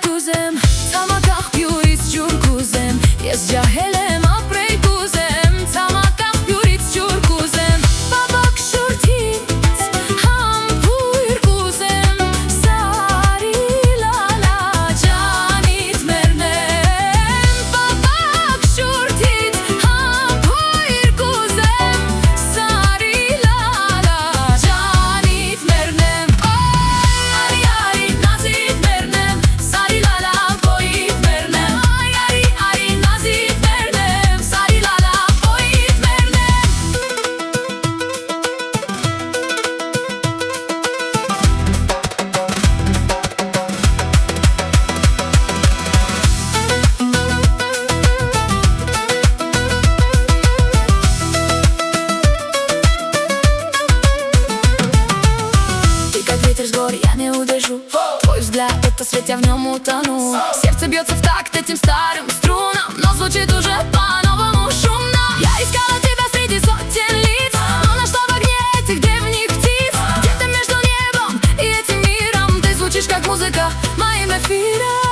կուզեմ, ցամաքախ բյուրից ջուր կուզեմ, ես ջահել եմ ապրեի կուզեմ, ցամաքախ բյուրից ջուր կուզեմ, բաբակ շուրթից համբույր կուզեմ, սարի լալա ջանիդ մերնեմ, բաբակ շուրթից համբույր կուզեմ, սարի լալա ջանիդ մերնեմ, արի արի նազիդ մերնեմ, սարի լալա բոյիդ մերնեմ, արի նազիդ մերնեմ, սարի լալա բոյիդ մերնեմ։ Ты как ветер с гор, я не удержу. Твой взгляд, это свет, я в нем утону. Сердце бьется в такт этим старым струнам, но звучит уже по-новому шумно. Я искала тебя среди сотен лиц, но нашла в огне этих древних птиц. Где-то между небом и этим миром ты звучишь как музыка моим эфиром.